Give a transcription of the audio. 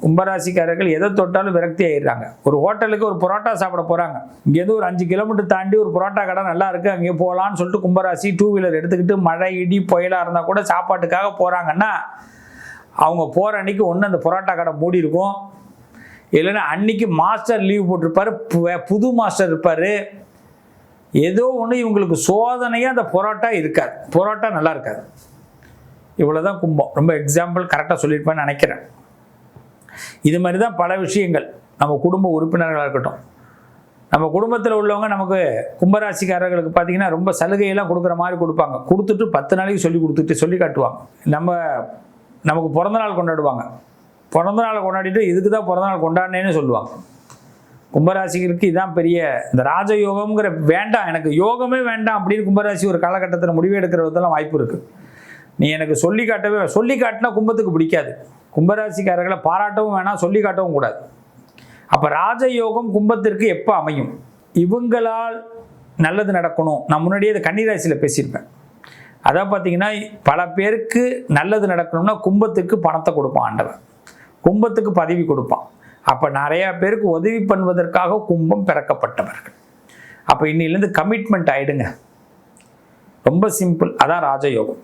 கும்பராசிக்காரர்கள் எதை தொட்டாலும் விரக்தி ஆயிடுறாங்க. ஒரு ஹோட்டலுக்கு ஒரு புரோட்டா சாப்பிட போகிறாங்க, இங்கேருந்து ஒரு 5 கிலோமீட்டர் தாண்டி ஒரு புரோட்டா கடை நல்லா இருக்குது அங்கே போகலான்னு சொல்லிட்டு கும்பராசி 2 வீலர் எடுத்துக்கிட்டு மழை இடி புயலாக இருந்தால் கூட சாப்பாட்டுக்காக போகிறாங்கன்னா அவங்க போகிற அன்றைக்கி ஒன்று அந்த புரோட்டா கடை மூடி இருக்கும், இல்லைன்னா அன்றைக்கி மாஸ்டர் லீவ் போட்டிருப்பார், புது மாஸ்டர் இருப்பார், ஏதோ ஒன்று இவங்களுக்கு சோதனையாக அந்த புரோட்டா இருக்காது, புரோட்டா நல்லா இருக்காது. இவ்வளோ தான் கும்பம். ரொம்ப எக்ஸாம்பிள் கரெக்டாக சொல்லியிருப்பேன்னு நினைக்கிறேன். இது மாதிரி தான் பல விஷயங்கள். நம்ம குடும்ப உறுப்பினர்களாக இருக்கட்டும், நம்ம குடும்பத்தில் உள்ளவங்க நமக்கு கும்பராசிக்காரர்களுக்கு பார்த்திங்கன்னா ரொம்ப சலுகையெல்லாம் கொடுக்குற மாதிரி கொடுப்பாங்க. கொடுத்துட்டு 10 நாளைக்கு சொல்லி காட்டுவாங்க. நமக்கு பிறந்தநாள் கொண்டாடுவாங்க, பிறந்தநாள் கொண்டாடிட்டு இதுக்கு தான் பிறந்தநாள் கொண்டாடினேன்னு சொல்லுவாங்க. கும்பராசிகளுக்கு இதுதான் பெரிய இந்த ராஜயோகம்ங்கிற வேண்டாம், எனக்கு யோகமே வேண்டாம் அப்படின்னு கும்பராசி ஒரு காலகட்டத்தில் முடிவு எடுக்கிறதெல்லாம் வாய்ப்பு இருக்குது. நீ எனக்கு சொல்லி காட்டினா கும்பத்துக்கு பிடிக்காது. கும்பராசிக்காரர்களை பாராட்டவும் வேணாம், சொல்லி காட்டவும் கூடாது. அப்போ ராஜயோகம் கும்பத்திற்கு எப்போ அமையும்? இவங்களால் நல்லது நடக்கணும். நான் முன்னாடியே இதை கன்னிராசியில் பேசியிருப்பேன். அதான் பார்த்தீங்கன்னா பல பேருக்கு நல்லது நடக்கணும்னா கும்பத்துக்கு பணத்தை கொடுப்பான் ஆண்டவன், கும்பத்துக்கு பதவி கொடுப்பான். அப்போ நிறையா பேருக்கு உதவி பண்ணுவதற்காக கும்பம் பிறக்கப்பட்டவர்கள். அப்போ இன்னிலேருந்து கமிட்மெண்ட் ஆகிடுங்க. ரொம்ப சிம்பிள். அதான் ராஜயோகம்.